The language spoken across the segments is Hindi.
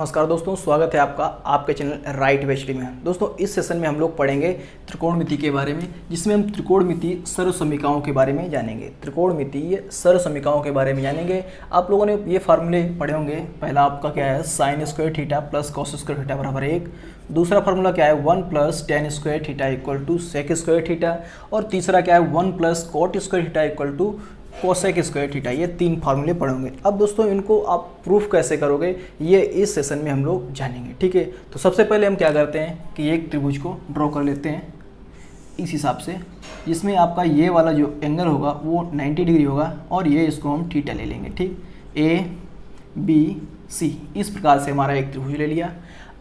नमस्कार दोस्तों, स्वागत है आपका आपके चैनल राइट वे स्टडी में। दोस्तों इस सेशन में हम लोग पढ़ेंगे त्रिकोणमिति के बारे में, जिसमें हम त्रिकोणमिति सर्वसमीकाओं के बारे में जानेंगे। त्रिकोणमितीय सर्वसमीकाओं के बारे में जानेंगे। आप लोगों ने ये फार्मूले पढ़े होंगे। पहला आपका क्या है, sine square theta plus cos square theta बराबर 1। दूसरा फार्मूला क्या है, 1 plus tan square theta equal to sec square theta. और तीसरा क्या है, 1 plus cot square theta equal to cosec square theta. ये तीन फार्मूले पढ़ोगे। अब दोस्तों इनको आप प्रूफ कैसे करोगे, ये इस सेशन में हम लोग जानेंगे। ठीक है, तो सबसे पहले हम क्या करते हैं कि एक त्रिभुज को ड्रॉ कर लेते हैं इस हिसाब से, जिसमें आपका ये वाला जो एंगल होगा वो 90 डिग्री होगा और ये इसको हम थीटा ले लेंगे। ठीक, ए बी सी, इस प्रकार से हमारा एक त्रिभुज ले लिया।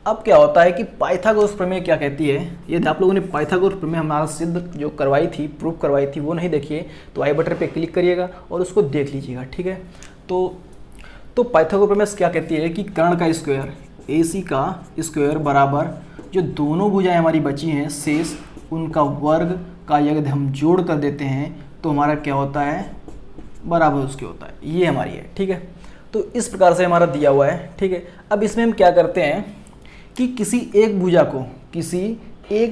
अब क्या होता है कि पाइथागोरस प्रमेय क्या कहती है, यदि आप लोगों ने पाइथागोरस प्रमेय हमारा सिद्ध जो करवाई थी, प्रूफ करवाई थी, वो नहीं देखिए तो आई बटन पे क्लिक करिएगा और उसको देख लीजिएगा। ठीक है, तो पाइथागोरस प्रमेय क्या कहती है कि कर्ण का स्क्वायर AC का स्क्वायर बराबर जो दोनों भुजाएं हमारी बची हैं शेष, उनका वर्ग का यदि हम जोड़ कर देते हैं तो हमारा क्या होता है, बराबर उसके होता है। ये हमारी है। ठीक है, तो इस प्रकार से हमारा दिया हुआ है। ठीक है, अब इसमें हम क्या करते हैं कि किसी एक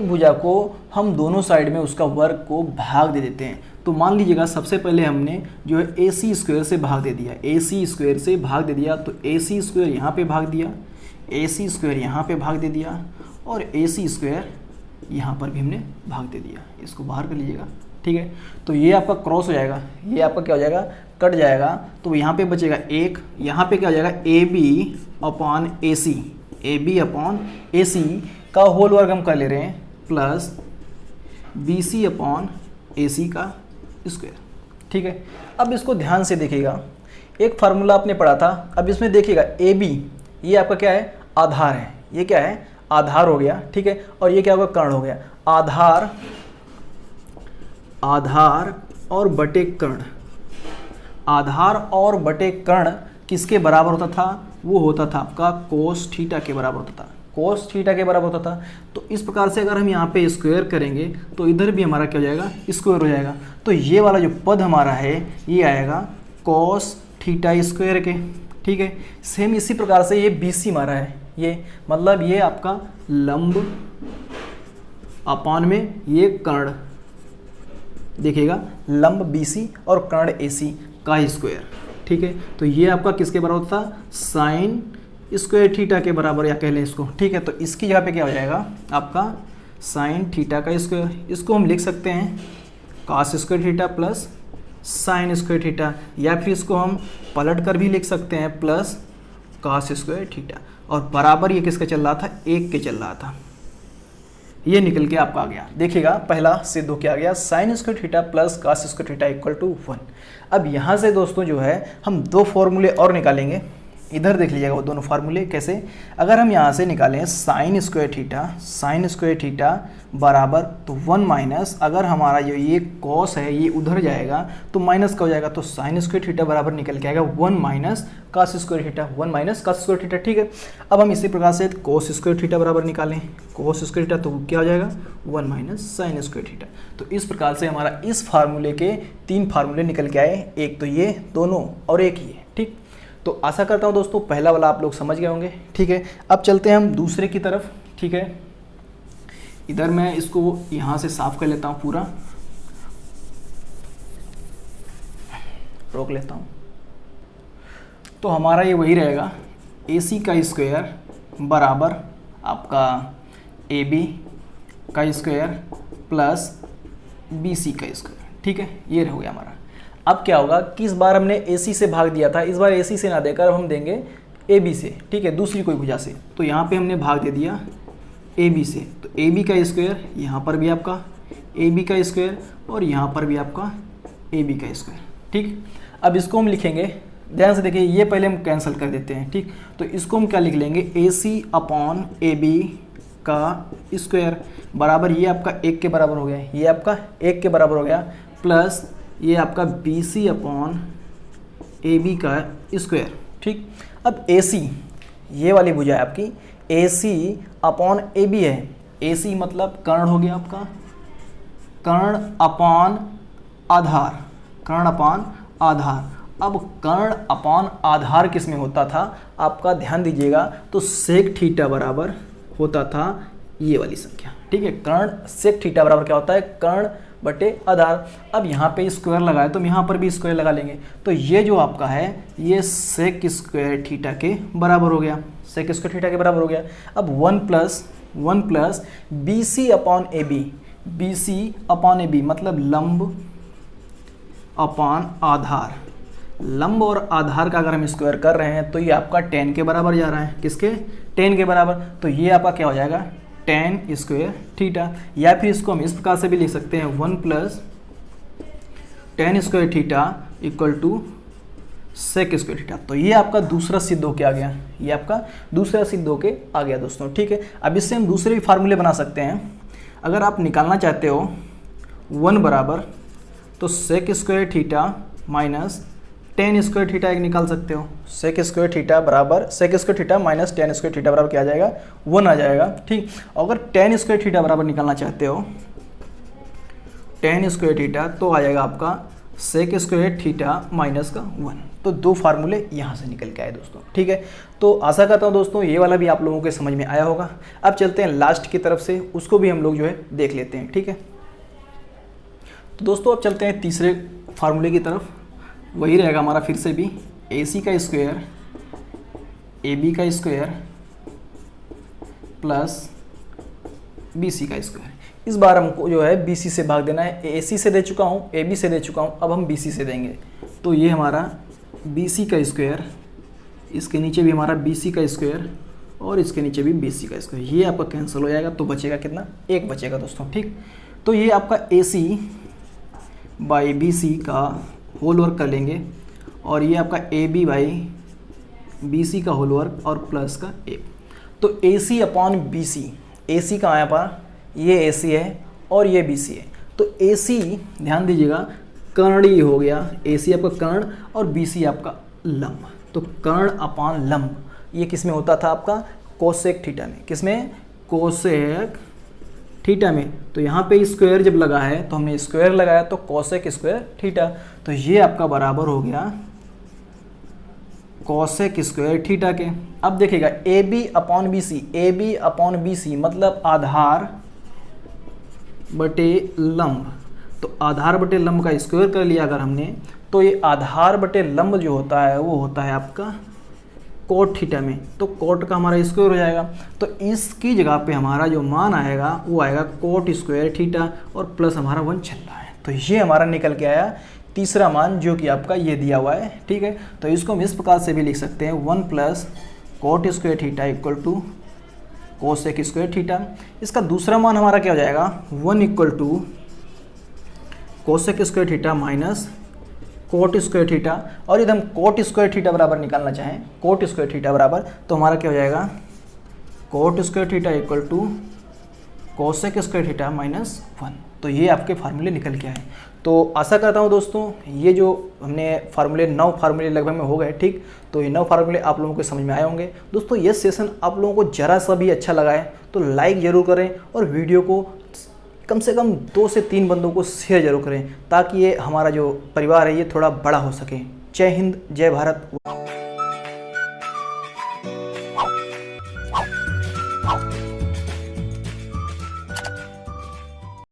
भुजा को हम दोनों साइड में उसका वर्ग को भाग दे देते हैं। तो मान लीजिएगा सबसे पहले हमने जो है AC स्क्वायर से भाग दे दिया, AC स्क्वायर से भाग दे दिया, तो AC स्क्वायर यहाँ पे भाग दिया, AC स्क्वायर यहाँ पे भाग दे दिया और AC स्क्वायर यहाँ पर भी हमने भाग दे दिया। इसको बाहर कर लीजिएगा। ठीक है, तो ये आपका क्रॉस हो जाएगा, ये आपका क्या हो जाएगा, कट जाएगा। तो यहाँ पे बचेगा एक, यहाँ पे क्या हो जाएगा, AB अपॉन AC का होल वर्ग हम कर ले रहे हैं प्लस BC अपॉन AC का स्क्वायर। ठीक है, अब इसको ध्यान से देखिएगा, एक फार्मूला आपने पढ़ा था। अब इसमें देखिएगा AB ये आपका क्या है, आधार है। ये क्या है, आधार हो गया। ठीक है, और ये क्या होगा, कर्ण हो गया। आधार और बटे कर्ण, आधार और बटे कर्ण किसके बराबर होता था, वो होता था आपका कोस थीटा के बराबर होता था, कोस थीटा के बराबर होता था। तो इस प्रकार से अगर हम यहाँ पे स्क्वायर करेंगे तो इधर भी हमारा क्या हो जाएगा, स्क्वायर हो जाएगा। तो ये वाला जो पद हमारा है ये आएगा कोस थीटा स्क्वायर के। ठीक है, सेम इसी प्रकार से ये BC हमारा है, ये मतलब ये आपका लंब अपान में ये कर्ण, देखिएगा लंब BC और कर्ण AC का स्क्वायर। ठीक है, तो ये आपका किसके बराबर होता था, साइन स्क्वायर थीटा के बराबर, या कह लें इसको। ठीक है, तो इसकी जगह पे क्या हो जाएगा आपका साइन थीटा का स्क्वायर। इसको हम लिख सकते हैं cos square theta plus sign square theta, या फिर इसको हम पलट कर भी लिख सकते हैं प्लस कॉस स्क्वायर थीटा। और बराबर ये किसका चल रहा था, 1 के चल रहा था। ये निकल के आपका आ गया। देखिएगा पहला सिद्ध हो क्या आ गया, sine square theta plus cos square theta equal to 1। अब यहाँ से दोस्तों जो है हम दो फॉर्मूले और निकालेंगे। इधर देख लीजिएगा वो दोनों फार्मूले कैसे। अगर हम यहाँ से निकालें साइन स्क्वायर थीटा बराबर तो 1 माइनस, अगर हमारा जो ये कॉस है ये उधर जाएगा तो माइनस का हो जाएगा, तो साइन स्क्वायर थीटा बराबर निकल के आएगा 1 minus cos square theta, 1 minus cos square theta. ठीक है, अब हम इसी प्रकार से कोस स्क्वायर थीटा बराबर निकालें, कोस स्क्वायर थीटा तो क्या हो जाएगा, 1 माइनस साइन स्क्वायर थीटा। तो इस प्रकार से हमारा इस फार्मूले के 3 फार्मूले निकल के आए, एक तो ये दोनों और एक ये। ठीक, तो आशा करता हूँ दोस्तों पहला वाला आप लोग समझ गए होंगे। ठीक है, अब चलते हैं हम दूसरे की तरफ। ठीक है, इधर मैं इसको यहाँ से साफ कर लेता हूँ, पूरा रोक लेता हूँ। तो हमारा ये वही रहेगा, AC का स्क्वायर बराबर आपका AB का स्क्वायर प्लस BC का स्क्वायर। ठीक है, ये रह गया हमारा। अब क्या होगा कि इस बार हमने AC से भाग दिया था, इस बार AC से ना देकर हम देंगे AB से। ठीक है, दूसरी कोई भुजा से। तो यहाँ पे हमने भाग दे दिया AB से, तो AB का स्क्वायर, यहाँ पर भी आपका AB का स्क्वायर और यहाँ पर भी आपका AB का स्क्वायर। ठीक, अब इसको हम लिखेंगे, ध्यान से देखिए, ये पहले हम कैंसिल कर देते हैं। ठीक, तो इसको हम क्या लिख लेंगे, AC अपॉन AB का स्क्वायर बराबर, ये आपका 1 के बराबर हो गया, ये आपका 1 के बराबर हो गया, प्लस ये आपका BC अपॉन AB का स्क्वायर। ठीक, अब AC ये वाली भुजा है आपकी, AC अपॉन AB है। AC मतलब कर्ण हो गया आपका, कर्ण अपान आधार, कर्ण अपान आधार, अब कर्ण अपॉन आधार किस में होता था, आपका ध्यान दीजिएगा, तो सेक थीटा बराबर होता था ये वाली संख्या, ठीक है। कर्ण सेक थीटा बराबर क्या होता है, कर्ण बटे आधार। अब यहाँ पे स्क्वायर लगाए तो यहाँ पर भी स्क्वायर लगा लेंगे, तो ये जो आपका है ये सेक स्क्वायर थीटा के बराबर हो गया, सेक स्क्वायर थीटा के बराबर हो गया। अब 1 plus B C upon A B, B C upon A B मतलब लंब अपॉन आधार। लंब और आधार का अगर हम स्क्वायर कर रहे हैं तो ये आपका 10 के बराबर जा रहा है, किसके, 10 के बराबर। तो ये आपका क्या हो जाएगा, 10 स्क्वायर थीटा। या फिर इसको हम इस प्रकार से भी लिख सकते हैं 1 plus 10 square theta equal to sec square theta. तो ये आपका दूसरा सिद्ध होके आ गया, ये आपका दूसरा सिद्ध होके आ गया दोस्तों, ठीक है। अब इससे हम दूसरे भी फार्मूले बना सकते हैं। अगर आप निकालना चाहते हो 1 बराबर, तो sec square theta minus 10 square theta एक निकाल सकते हो। सेक स्क्वायर थीटा बराबर sec square theta minus 10 square theta बराबर क्या आ जाएगा, 1 आ जाएगा, ठीक। अगर 10 स्क्वायर थीटा बराबर निकालना चाहते हो 10 स्क्वायर थीटा, तो आ जाएगा आपका सेक स्क्वायर थीटा माइनस का 1। तो दो फार्मूले यहाँ से निकल के आए दोस्तों, ठीक है। तो आशा करता हूँ दोस्तों ये वाला भी आप लोगों के समझ में आया होगा। अब चलते हैं लास्ट की तरफ से, उसको भी हम लोग जो है देख लेते हैं, ठीक है। तो दोस्तों अब चलते हैं तीसरे फार्मूले की तरफ। वही रहेगा हमारा फिर से भी ए सी का स्क्वायर ए बी का स्क्वायर प्लस बी सी का स्क्वायर। इस बार हमको जो है बी सी से भाग देना है। ए सी से दे चुका हूँ, ए बी से दे चुका हूँ, अब हम बी सी से देंगे। तो ये हमारा बी सी का स्क्वायर, इसके नीचे भी हमारा बी सी का स्क्वायर और इसके नीचे भी बी सी का स्क्वायर, ये आपका कैंसिल हो जाएगा। तो बचेगा कितना, 1 बचेगा दोस्तों, ठीक। तो ये आपका ए सी बाई बी सी का होल वर्क कर लेंगे और ये आपका A B by B C का होल वर्क और प्लस का ए। तो ए सी अपॉन बी सी, ए सी कहाँ है आपका, ये ए सी है और ये बी सी है। तो ए सी ध्यान दीजिएगा कर्ण हो गया, ए सी आपका कर्ण और बी सी आपका लंब। तो कर्ण अपॉन लंब ये किस में होता था आपका, कोसेक थीटा में, किसमें, कोसेक थीटा में। तो यहाँ पे स्क्वायर जब लगा है तो हमने स्क्वायर लगाया तो कोसेक स्क्वायर थीटा। तो ये आपका बराबर हो गया कोसेक स्क्वायर थीटा के। अब देखिएगा A B upon B C, A B upon B C मतलब आधार बटे लंब। तो आधार बटे लंब का स्क्वायर कर लिया अगर हमने, तो ये आधार बटे लंब जो होता है वो होता है आपका कोट थीटा में। तो कोट का हमारा स्क्वायर हो जाएगा। तो इसकी जगह पे हमारा जो मान आएगा वो आएगा कोट स्क्वायर थीटा और प्लस हमारा 1 चल रहा है। तो ये हमारा निकल के आया तीसरा मान, जो कि आपका ये दिया हुआ है, ठीक है। तो इसको हम इस प्रकार से भी लिख सकते हैं 1 plus cot square theta equal to cosec square theta. इसका दूसरा मान हमारा क्या हो जाएगा, 1 equal to cosec square theta minus cot square theta. और यदि हम कोट स्क्वायर थीटा बराबर निकालना चाहें, कोट स्क्वायर थीटा बराबर, तो हमारा क्या हो जाएगा, cot square theta equal to cosec square theta minus 1। तो ये आपके फार्मूले निकल के आए। तो आशा करता हूँ दोस्तों ये जो हमने फार्मूले 9 फार्मूले लगभग में हो गए, ठीक। तो ये 9 फार्मूले आप लोगों को समझ में आए होंगे। दोस्तों ये सेशन आप लोगों को ज़रा सा भी अच्छा लगा है तो लाइक ज़रूर करें और वीडियो को कम से कम 2 से 3 बंदों को शेयर जरूर करें, ताकि ये हमारा जो परिवार है ये थोड़ा बड़ा हो सके। जय हिंद, जय भारत।